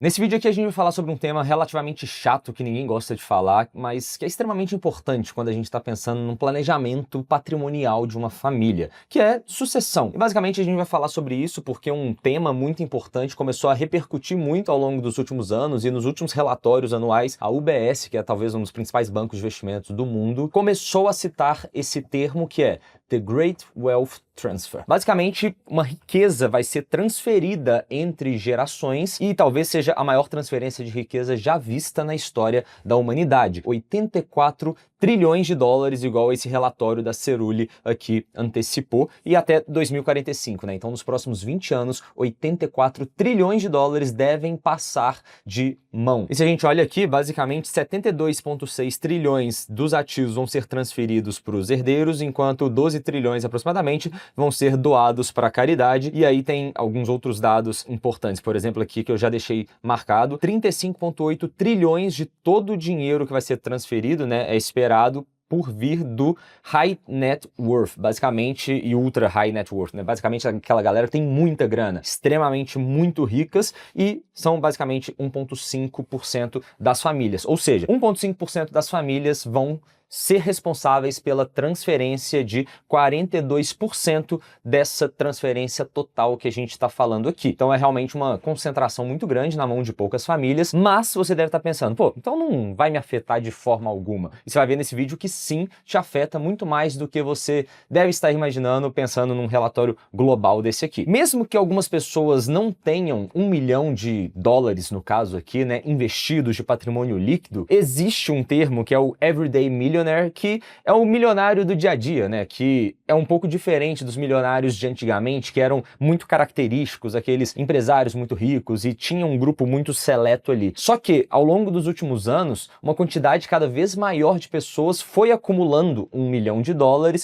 Nesse vídeo aqui a gente vai falar sobre um tema relativamente chato que ninguém gosta de falar, mas que é extremamente importante quando a gente está pensando num planejamento patrimonial de uma família, que é sucessão. E basicamente a gente vai falar sobre isso porque um tema muito importante começou a repercutir muito ao longo dos últimos anos e nos últimos relatórios anuais, a UBS, que é talvez um dos principais bancos de investimentos do mundo, começou a citar esse termo que é The Great Wealth Transfer. Basicamente, uma riqueza vai ser transferida entre gerações e talvez seja a maior transferência de riqueza já vista na história da humanidade. 84 trilhões de dólares, igual esse relatório da Cerulli aqui antecipou, e até 2045, né? Então, nos próximos 20 anos, 84 trilhões de dólares devem passar de mão. E se a gente olha aqui, basicamente, 72,6 trilhões dos ativos vão ser transferidos para os herdeiros, enquanto 12 trilhões aproximadamente vão ser doados para a caridade. E aí tem alguns outros dados importantes, por exemplo, aqui que eu já deixei marcado, 35,8 trilhões de todo o dinheiro que vai ser transferido, né, é esperado por vir do high net worth, basicamente, e ultra high net worth, né? Basicamente aquela galera que tem muita grana, extremamente muito ricas, e são basicamente 1,5% das famílias. Ou seja, 1,5% das famílias vão ser responsáveis pela transferência de 42% dessa transferência total que a gente está falando aqui. Então é realmente uma concentração muito grande na mão de poucas famílias, mas você deve estar pensando, pô, então não vai me afetar de forma alguma. E você vai ver nesse vídeo que sim, te afeta muito mais do que você deve estar imaginando pensando num relatório global desse aqui. Mesmo que algumas pessoas não tenham $1 milhão, no caso aqui, né, investidos de patrimônio líquido, existe um termo que é o Everyday Millionaire, que é o milionário do dia a dia, né? Que é um pouco diferente dos milionários de antigamente, que eram muito característicos, aqueles empresários muito ricos e tinha um grupo muito seleto ali. Só que, ao longo dos últimos anos, uma quantidade cada vez maior de pessoas foi acumulando $1 milhão,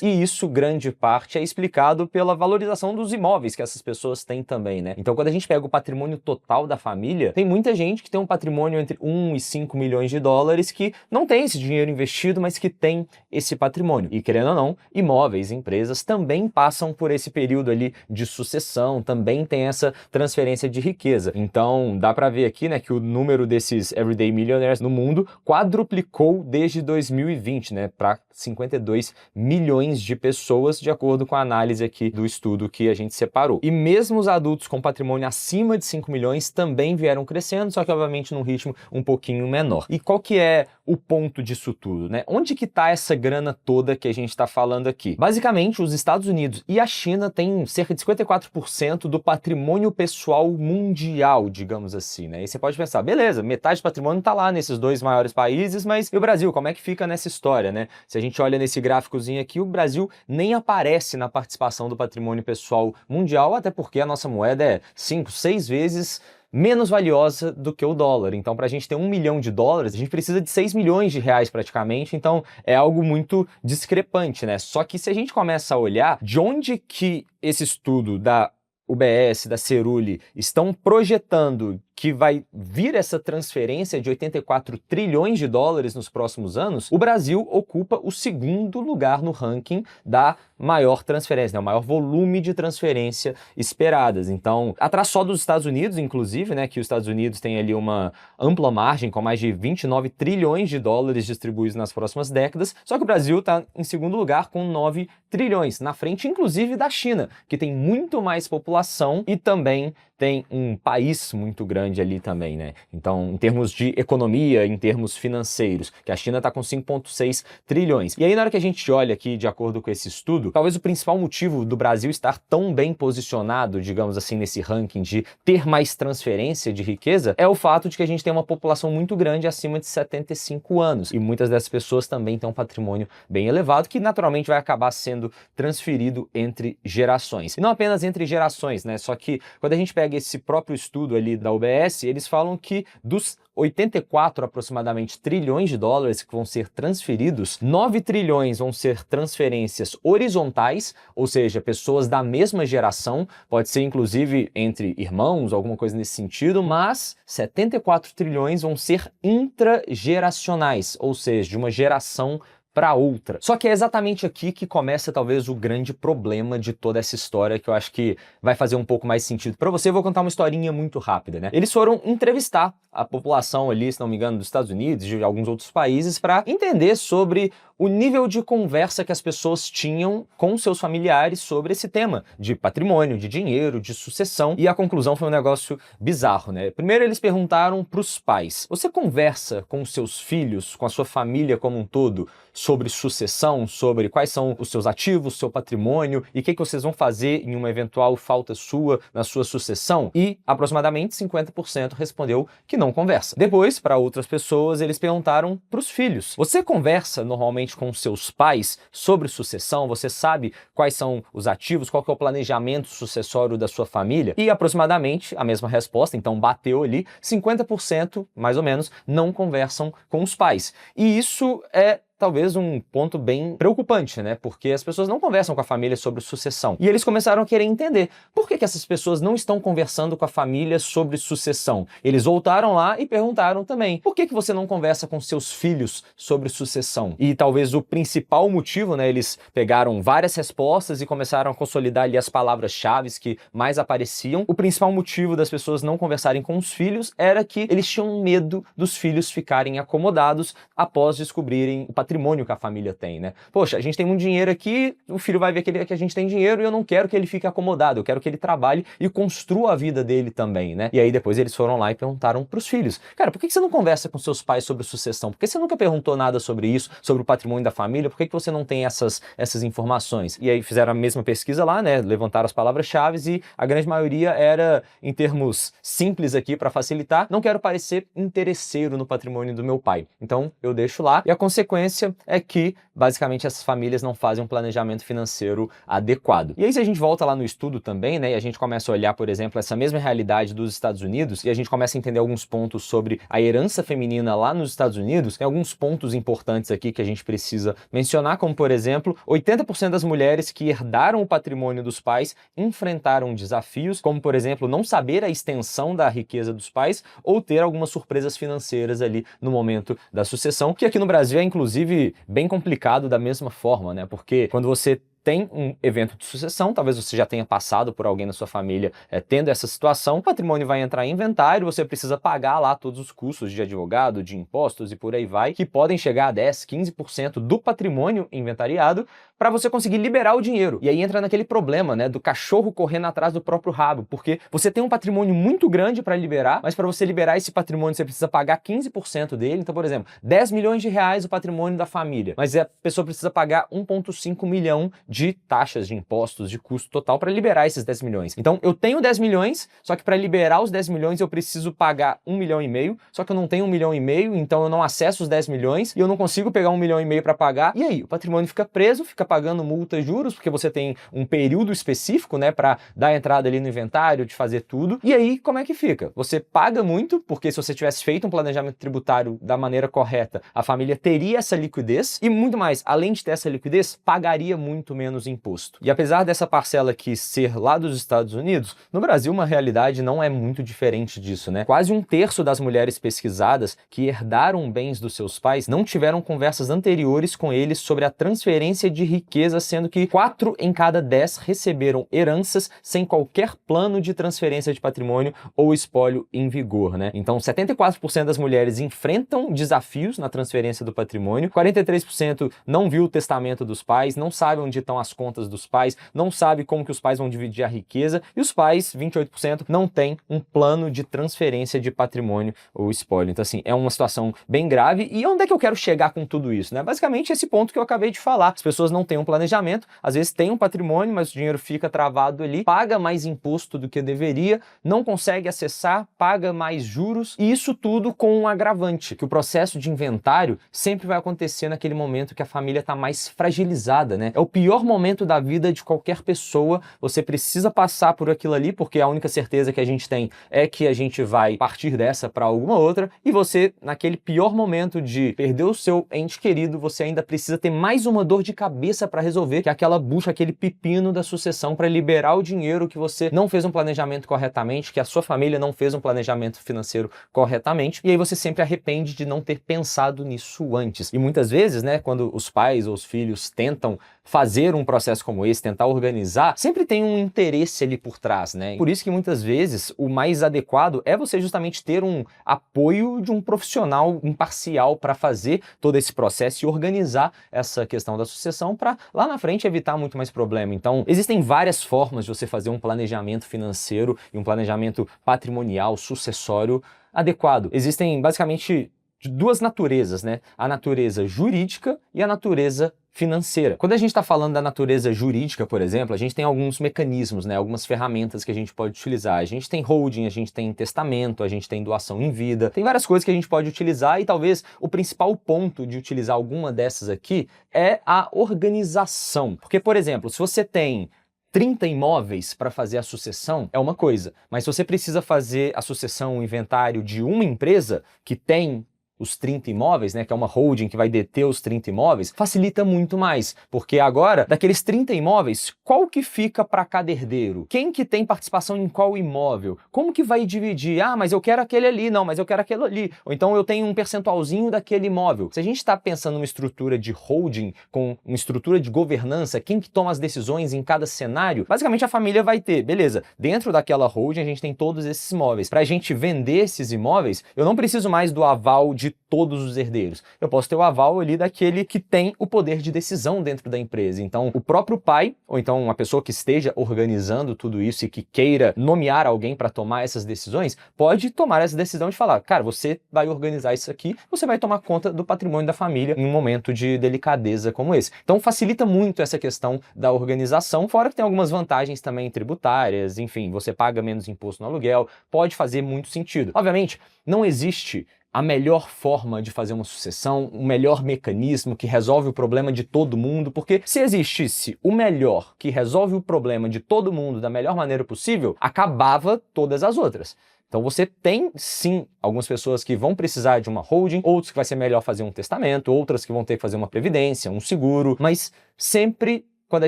e isso, grande parte, é explicado pela valorização dos imóveis que essas pessoas têm também, né? Então, quando a gente pega o patrimônio total da família, tem muita gente que tem um patrimônio entre 1 e 5 milhões de dólares que não tem esse dinheiro investido, mas que tem esse patrimônio. E querendo ou não, imóveis, empresas também passam por esse período ali de sucessão, também tem essa transferência de riqueza. Então, dá para ver aqui, né, que o número desses Everyday Millionaires no mundo quadruplicou desde 2020, né, para 52 milhões de pessoas, de acordo com a análise aqui do estudo que a gente separou. E mesmo os adultos com patrimônio acima de 5 milhões também vieram crescendo, só que obviamente num ritmo um pouquinho menor. E qual que é o ponto disso tudo, né? Onde que tá essa grana toda que a gente está falando aqui? Basicamente, os Estados Unidos e a China têm cerca de 54% do patrimônio pessoal mundial, digamos assim, né? E você pode pensar, beleza, metade do patrimônio tá lá nesses dois maiores países, mas e o Brasil, como é que fica nessa história, né? Se a gente olha nesse gráficozinho aqui, o Brasil nem aparece na participação do patrimônio pessoal mundial, até porque a nossa moeda é 5, 6 vezes menos valiosa do que o dólar. Então, para a gente ter $1 milhão, a gente precisa de 6 milhões de reais praticamente, então é algo muito discrepante, né? Só que se a gente começa a olhar de onde que esse estudo da UBS, da Cerulli, estão projetando que vai vir essa transferência de 84 trilhões de dólares nos próximos anos, o Brasil ocupa o segundo lugar no ranking da maior transferência, né, o maior volume de transferência esperadas. Então, atrás só dos Estados Unidos, inclusive, né, que os Estados Unidos têm ali uma ampla margem com mais de 29 trilhões de dólares distribuídos nas próximas décadas, só que o Brasil está em segundo lugar com 9 trilhões, na frente inclusive da China, que tem muito mais população e também tem um país muito grande ali também, né? Então, em termos de economia, em termos financeiros, que a China está com 5,6 trilhões. E aí, na hora que a gente olha aqui, de acordo com esse estudo, talvez o principal motivo do Brasil estar tão bem posicionado, digamos assim, nesse ranking de ter mais transferência de riqueza, é o fato de que a gente tem uma população muito grande acima de 75 anos. E muitas dessas pessoas também têm um patrimônio bem elevado, que naturalmente vai acabar sendo transferido entre gerações. E não apenas entre gerações, né? Só que quando a gente pega esse próprio estudo ali da UBS, eles falam que dos 84 aproximadamente trilhões de dólares que vão ser transferidos, 9 trilhões vão ser transferências horizontais, ou seja, pessoas da mesma geração, pode ser inclusive entre irmãos, alguma coisa nesse sentido, mas 74 trilhões vão ser intrageracionais, ou seja, de uma geração para outra. Só que é exatamente aqui que começa talvez o grande problema de toda essa história, que eu acho que vai fazer um pouco mais sentido para você. Eu vou contar uma historinha muito rápida, né? Eles foram entrevistar a população ali, se não me engano, dos Estados Unidos e de alguns outros países para entender sobre o nível de conversa que as pessoas tinham com seus familiares sobre esse tema de patrimônio, de dinheiro, de sucessão, e a conclusão foi um negócio bizarro, né? Primeiro eles perguntaram para os pais: você conversa com seus filhos, com a sua família como um todo, sobre sucessão, sobre quais são os seus ativos, seu patrimônio e o que vocês vão fazer em uma eventual falta sua na sua sucessão? E aproximadamente 50% respondeu que não conversa. Depois, para outras pessoas, eles perguntaram para os filhos: você conversa normalmente com seus pais sobre sucessão? Você sabe quais são os ativos, qual que é o planejamento sucessório da sua família? E aproximadamente a mesma resposta, então bateu ali, 50% mais ou menos não conversam com os pais. E isso é talvez um ponto bem preocupante, né? Porque as pessoas não conversam com a família sobre sucessão. E eles começaram a querer entender por que essas pessoas não estão conversando com a família sobre sucessão. Eles voltaram lá e perguntaram também: por que você não conversa com seus filhos sobre sucessão? E talvez o principal motivo, né? Eles pegaram várias respostas e começaram a consolidar ali as palavras-chave que mais apareciam. O principal motivo das pessoas não conversarem com os filhos era que eles tinham medo dos filhos ficarem acomodados após descobrirem o patrimônio que a família tem, né? Poxa, a gente tem muito dinheiro aqui, o filho vai ver que a gente tem dinheiro e eu não quero que ele fique acomodado, eu quero que ele trabalhe e construa a vida dele também, né? E aí depois eles foram lá e perguntaram pros filhos: cara, por que você não conversa com seus pais sobre sucessão? Por que você nunca perguntou nada sobre isso, sobre o patrimônio da família? Por que você não tem essas informações? E aí fizeram a mesma pesquisa lá, né? Levantaram as palavras-chave e a grande maioria era, em termos simples aqui para facilitar: não quero parecer interesseiro no patrimônio do meu pai. Então eu deixo lá. E a consequência é que, basicamente, essas famílias não fazem um planejamento financeiro adequado. E aí, se a gente volta lá no estudo também, né, e a gente começa a olhar, por exemplo, essa mesma realidade dos Estados Unidos, e a gente começa a entender alguns pontos sobre a herança feminina lá nos Estados Unidos, tem alguns pontos importantes aqui que a gente precisa mencionar, como, por exemplo, 80% das mulheres que herdaram o patrimônio dos pais enfrentaram desafios, como, por exemplo, não saber a extensão da riqueza dos pais ou ter algumas surpresas financeiras ali no momento da sucessão, que aqui no Brasil é, inclusive, bem complicado da mesma forma, né? Porque quando você tem um evento de sucessão, talvez você já tenha passado por alguém na sua família tendo essa situação, o patrimônio vai entrar em inventário, você precisa pagar lá todos os custos de advogado, de impostos e por aí vai, que podem chegar a 10, 15% do patrimônio inventariado para você conseguir liberar o dinheiro. E aí entra naquele problema, né, do cachorro correndo atrás do próprio rabo, porque você tem um patrimônio muito grande para liberar, mas para você liberar esse patrimônio você precisa pagar 15% dele. Então, por exemplo, 10 milhões de reais o patrimônio da família, mas a pessoa precisa pagar 1,5 milhão de taxas, de impostos, de custo total para liberar esses 10 milhões. Então, eu tenho 10 milhões, só que para liberar os 10 milhões eu preciso pagar 1,5 milhão, só que eu não tenho 1,5 milhão, então eu não acesso os 10 milhões e eu não consigo pegar 1,5 milhão para pagar. E aí, o patrimônio fica preso, fica pagando multa e juros, porque você tem um período específico, né, para dar entrada ali no inventário, de fazer tudo. E aí, como é que fica? Você paga muito, porque se você tivesse feito um planejamento tributário da maneira correta, a família teria essa liquidez e muito mais, além de ter essa liquidez, pagaria muito menos imposto. E apesar dessa parcela aqui ser lá dos Estados Unidos, no Brasil uma realidade não é muito diferente disso, né? Quase 1/3 das mulheres pesquisadas que herdaram bens dos seus pais não tiveram conversas anteriores com eles sobre a transferência de riqueza, sendo que 4 em cada 10 receberam heranças sem qualquer plano de transferência de patrimônio ou espólio em vigor, né? Então 74% das mulheres enfrentam desafios na transferência do patrimônio, 43% não viu o testamento dos pais, não sabe onde estão as contas dos pais, não sabe como que os pais vão dividir a riqueza, e os pais, 28%, não têm um plano de transferência de patrimônio ou espólio. Então, assim, é uma situação bem grave. E onde é que eu quero chegar com tudo isso, né? Basicamente, esse ponto que eu acabei de falar. As pessoas não têm um planejamento, às vezes têm um patrimônio, mas o dinheiro fica travado ali, paga mais imposto do que deveria, não consegue acessar, paga mais juros, e isso tudo com um agravante, que o processo de inventário sempre vai acontecer naquele momento que a família está mais fragilizada, né? É o pior momento da vida de qualquer pessoa, você precisa passar por aquilo ali, porque a única certeza que a gente tem é que a gente vai partir dessa para alguma outra, e você, naquele pior momento de perder o seu ente querido, você ainda precisa ter mais uma dor de cabeça para resolver, que é aquela bucha, aquele pepino da sucessão para liberar o dinheiro que você não fez um planejamento corretamente, que a sua família não fez um planejamento financeiro corretamente, e aí você sempre arrepende de não ter pensado nisso antes. E muitas vezes, né, quando os pais ou os filhos tentam fazer um processo como esse, tentar organizar, sempre tem um interesse ali por trás, né? Por isso que muitas vezes o mais adequado é você justamente ter um apoio de um profissional imparcial para fazer todo esse processo e organizar essa questão da sucessão para lá na frente evitar muito mais problema. Então, existem várias formas de você fazer um planejamento financeiro e um planejamento patrimonial, sucessório adequado. Existem basicamente duas naturezas, né? A natureza jurídica e a natureza financeira. Quando a gente está falando da natureza jurídica, por exemplo, a gente tem alguns mecanismos, né, algumas ferramentas que a gente pode utilizar. A gente tem holding, a gente tem testamento, a gente tem doação em vida, tem várias coisas que a gente pode utilizar e talvez o principal ponto de utilizar alguma dessas aqui é a organização. Porque, por exemplo, se você tem 30 imóveis para fazer a sucessão é uma coisa, mas se você precisa fazer a sucessão, o inventário de uma empresa que tem os 30 imóveis, né, que é uma holding que vai deter os 30 imóveis, facilita muito mais, porque agora, daqueles 30 imóveis, qual que fica para cada herdeiro? Quem que tem participação em qual imóvel? Como que vai dividir? Ah, mas eu quero aquele ali, não, mas eu quero aquele ali. Ou então eu tenho um percentualzinho daquele imóvel. Se a gente está pensando numa estrutura de holding, com uma estrutura de governança, quem que toma as decisões em cada cenário, basicamente a família vai ter, beleza, dentro daquela holding a gente tem todos esses imóveis. Para a gente vender esses imóveis, eu não preciso mais do aval de todos os herdeiros. Eu posso ter o aval ali daquele que tem o poder de decisão dentro da empresa. Então, o próprio pai, ou então uma pessoa que esteja organizando tudo isso e que queira nomear alguém para tomar essas decisões, pode tomar essa decisão de falar, cara, você vai organizar isso aqui, você vai tomar conta do patrimônio da família em um momento de delicadeza como esse. Então, facilita muito essa questão da organização, fora que tem algumas vantagens também tributárias, enfim, você paga menos imposto no aluguel, pode fazer muito sentido. Obviamente, não existe a melhor forma de fazer uma sucessão, o melhor mecanismo que resolve o problema de todo mundo, porque se existisse o melhor que resolve o problema de todo mundo da melhor maneira possível, acabava todas as outras. Então você tem, sim, algumas pessoas que vão precisar de uma holding, outros que vai ser melhor fazer um testamento, outras que vão ter que fazer uma previdência, um seguro, mas sempre quando a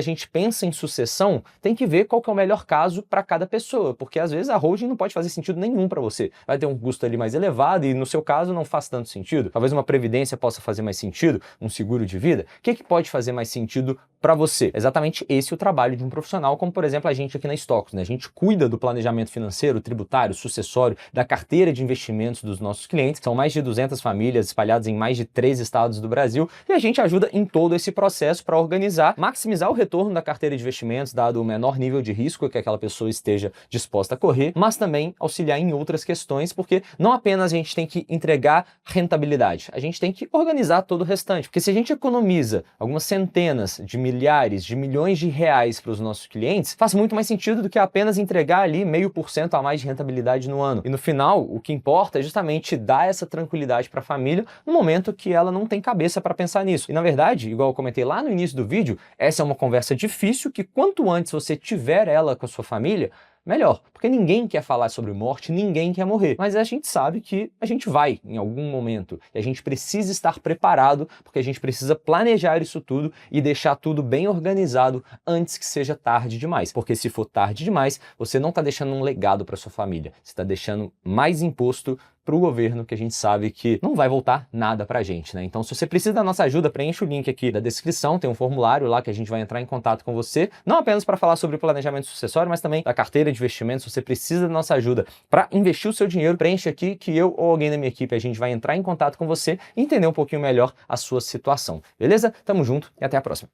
gente pensa em sucessão, tem que ver qual que é o melhor caso para cada pessoa, porque às vezes a holding não pode fazer sentido nenhum para você. Vai ter um custo ali mais elevado e no seu caso não faz tanto sentido. Talvez uma previdência possa fazer mais sentido, um seguro de vida. O que pode fazer mais sentido para você? Exatamente esse é o trabalho de um profissional, como por exemplo a gente aqui na Stocks, né? A gente cuida do planejamento financeiro, tributário, sucessório, da carteira de investimentos dos nossos clientes. São mais de 200 famílias espalhadas em mais de 3 estados do Brasil e a gente ajuda em todo esse processo para organizar, maximizar o retorno da carteira de investimentos, dado o menor nível de risco que aquela pessoa esteja disposta a correr, mas também auxiliar em outras questões, porque não apenas a gente tem que entregar rentabilidade, a gente tem que organizar todo o restante, porque se a gente economiza algumas centenas de milhares, de milhões de reais para os nossos clientes, faz muito mais sentido do que apenas entregar ali 0,5% a mais de rentabilidade no ano. E no final, o que importa é justamente dar essa tranquilidade para a família no momento que ela não tem cabeça para pensar nisso. E na verdade, igual eu comentei lá no início do vídeo, essa é uma conversa difícil que quanto antes você tiver ela com a sua família, melhor, porque ninguém quer falar sobre morte, ninguém quer morrer, mas a gente sabe que a gente vai em algum momento e a gente precisa estar preparado, porque a gente precisa planejar isso tudo e deixar tudo bem organizado antes que seja tarde demais, porque se for tarde demais, você não está deixando um legado para sua família, você está deixando mais imposto para o governo, que a gente sabe que não vai voltar nada para a gente, né? Então, se você precisa da nossa ajuda, preencha o link aqui da descrição, tem um formulário lá que a gente vai entrar em contato com você, não apenas para falar sobre planejamento sucessório, mas também da carteira de investimentos. Se você precisa da nossa ajuda para investir o seu dinheiro, preencha aqui que eu ou alguém da minha equipe, a gente vai entrar em contato com você e entender um pouquinho melhor a sua situação, beleza? Tamo junto e até a próxima.